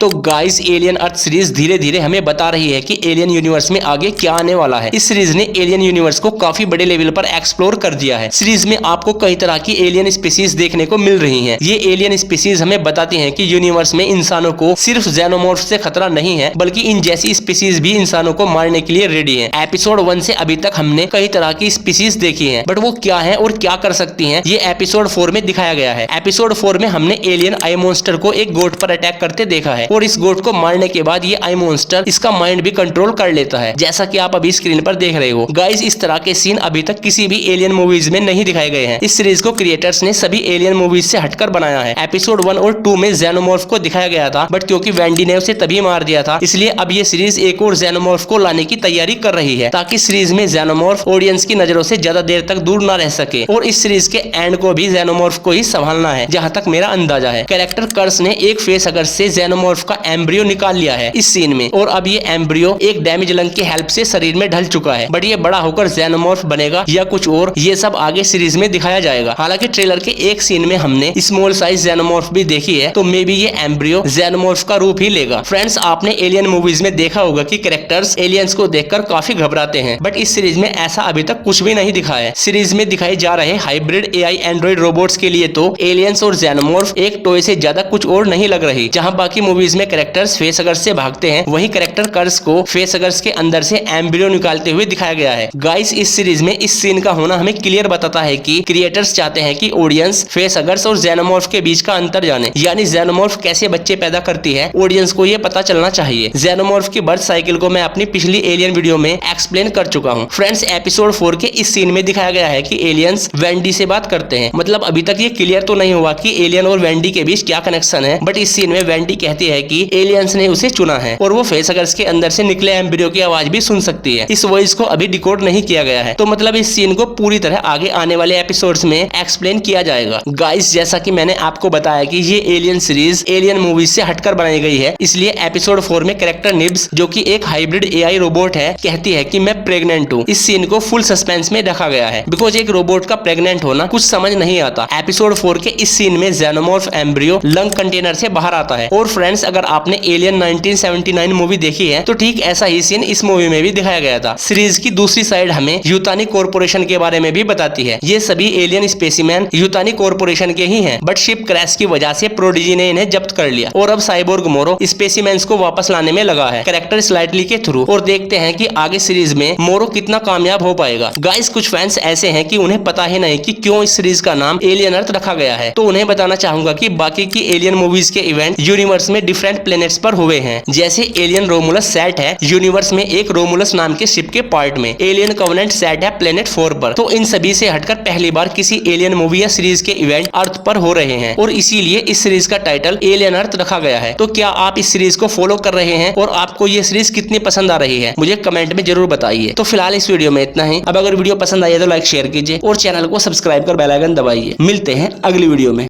तो guys alien अर्थ series धीरे धीरे हमें बता रही है कि एलियन यूनिवर्स में आगे क्या आने वाला है। इस सीरीज ने एलियन यूनिवर्स को काफी बड़े लेवल पर एक्सप्लोर कर दिया है। सीरीज में आपको कई तरह की एलियन स्पीसीज देखने को मिल रही हैं। ये एलियन स्पीसीज हमें बताती हैं कि यूनिवर्स में इंसानों को सिर्फ जेनोमॉर्फ से खतरा नहीं है, बल्कि इन जैसी स्पीसीज भी इंसानों को मारने के लिए रेडी है। एपिसोड 1 से अभी तक हमने कई तरह की स्पीसीज देखी है, बट वो क्या है और क्या कर सकती है, ये एपिसोड 4 में दिखाया गया है। एपिसोड 4 में हमने एलियन आई मॉन्स्टर को एक गोट पर अटैक करते देखा है और इस गोट को मारने के बाद ये आई मॉन्स्टर इसका माइंड भी कंट्रोल कर लेता है, जैसा कि आप अभी स्क्रीन पर देख रहे हो। गाइस इस तरह के सीन अभी तक किसी भी एलियन मूवीज में नहीं दिखाए गए हैं। इस सीरीज को क्रिएटर्स ने सभी एलियन मूवीज से हटकर बनाया है। एपिसोड 1 और 2 में जेनोमॉर्फ को दिखाया गया था, बट क्योंकि वेंडी ने उसे तभी मार दिया था, इसलिए अब ये सीरीज एक और जेनोमॉर्फ को लाने की तैयारी कर रही है, ताकि सीरीज में जेनोमॉर्फ ऑडियंस की नजरों से ज्यादा देर तक दूर ना रह सके। और इस सीरीज के एंड को भी जेनोमॉर्फ को ही संभालना है, जहां तक मेरा अंदाजा है। कैरेक्टर कर्स ने एक फेस अगर से जेनोमॉर्फ का एम्ब्रियो निकाल लिया है इस सीन में, और अब ये एम्ब्रियो एक डैमेज लंग की हेल्प से शरीर में ढल चुका है। बट ये बड़ा होकर जेनोमॉर्फ बनेगा या कुछ और, ये सब आगे सीरीज में दिखाया जाएगा। हालांकि ट्रेलर के एक सीन में हमने स्मॉल साइज जेनोमॉर्फ भी देखी है, तो मे बी ये एम्ब्रियो जेनोमॉर्फ का रूप ही लेगा। फ्रेंड्स, आपने एलियन मूवीज में देखा होगा कि कैरेक्टर्स एलियंस को देखकर काफी घबराते हैं, बट इस सीरीज में ऐसा अभी तक कुछ भी नहीं दिखा है। सीरीज में दिखाए जा रहे हाइब्रिड एआई एंड्रॉइड रोबोट्स के लिए तो एलियंस और जेनोमॉर्फ एक टॉय से ज्यादा कुछ और नहीं लग रही। जहां बाकी मूवीज में कैरेक्टर्स फेसहगर्स से भागते हैं, वहीं कैरेक्टर कर्स को फेसहगर्स के अंदर से एम्ब्रियो निकालते हुए दिखाया गया है। गाइस इस सीरीज में इस सीन का होना हमें क्लियर बताता है कि क्रिएटर्स चाहते हैं कि ऑडियंस फेसहगर्स और जेनोमॉर्फ के बीच का अंतर जाने, यानी जेनोमॉर्फ कैसे बच्चे पैदा करती है, ऑडियंस को ये पता चलना चाहिए। जेनोमॉर्फ की बर्थ साइकिल को मैं अपनी पिछली एलियन वीडियो में एक्सप्लेन कर चुका हूँ। फ्रेंड्स, एपिसोड 4 के इस सीन में दिखाया गया है कि एलियंस वेंडी से बात करते हैं। मतलब अभी तक ये क्लियर तो नहीं हुआ कि एलियन और वेंडी के बीच क्या कनेक्शन है, बट इस सीन में वेंडी कहती है कि एलियंस ने उसे चुना है और वो फेसहगर्स के अंदर से निकले एम्ब्रियो की आवाज भी सुन सकती है। इस वॉइस को अभी डिकोड नहीं किया गया है, तो मतलब इस सीन को पूरी तरह आगे आने वाले एपिसोड्स में एक्सप्लेन किया जाएगा। गाइस जैसा कि मैंने आपको बताया कि ये एलियन सीरीज एलियन मूवीज से हटकर बनाई गई है, इसलिए एपिसोड 4 में कैरेक्टर निब्स, जो कि एक हाइब्रिड एआई रोबोट है, कहती है कि मैं प्रेग्नेंट हूँ। इस सीन को फुल सस्पेंस में रखा गया है, बिकॉज एक रोबोट का प्रेग्नेंट होना कुछ समझ नहीं आता। एपिसोड 4 के इस सीन में जेनोमॉर्फ एम्ब्रियो लंग कंटेनर से बाहर आता है। और फ्रेंड्स, अगर आपने एलियन 1979 मूवी देखी है, तो ठीक ऐसा ही सीन इस मूवी में भी दिखाया गया था। सीरीज की दूसरी साइड हमें यूतानी कॉर्पोरेशन के बारे में भी बताती है। ये सभी एलियन स्पेसिमैन यूतानी कॉर्पोरेशन के ही हैं, बट शिप क्रैश की वजह से प्रोडिजी ने इन्हें जब्त कर लिया और अब साइबोर्ग मोरो स्पेसिमेंस को वापस लाने में लगा है कैरेक्टर स्लाइटली के थ्रू। और देखते हैं कि आगे सीरीज में मोरो कितना कामयाब हो पाएगा। गाइस कुछ फैंस ऐसे हैं कि उन्हें पता ही नहीं कि क्यों इस सीरीज का नाम एलियन अर्थ रखा गया है, तो उन्हें बताना चाहूंगा कि बाकी की एलियन मूवीज के इवेंट यूनिवर्स में डिफरेंट प्लेनेट्स पर हुए हैं। जैसे एलियन रोमुलस सेट है यूनिवर्स में एक रोमुलस नाम के शिप के पार्ट में, एलियन कवेनेंट सेट है प्लेनेट 4 पर। तो इन सभी से हटकर पहली बार किसी एलियन मूवी या सीरीज के इवेंट अर्थ पर हो रहे हैं, और इसीलिए इस सीरीज का टाइटल एलियन अर्थ रखा गया है। तो क्या आप इस सीरीज को फॉलो कर रहे हैं और आपको ये सीरीज कितनी पसंद आ रही है, मुझे कमेंट में जरूर बताइए। तो फिलहाल इस वीडियो में इतना ही। अब अगर वीडियो पसंद आई है तो लाइक शेयर कीजिए और चैनल को सब्सक्राइब कर बेल आइकन दबाइए। मिलते हैं अगली वीडियो में।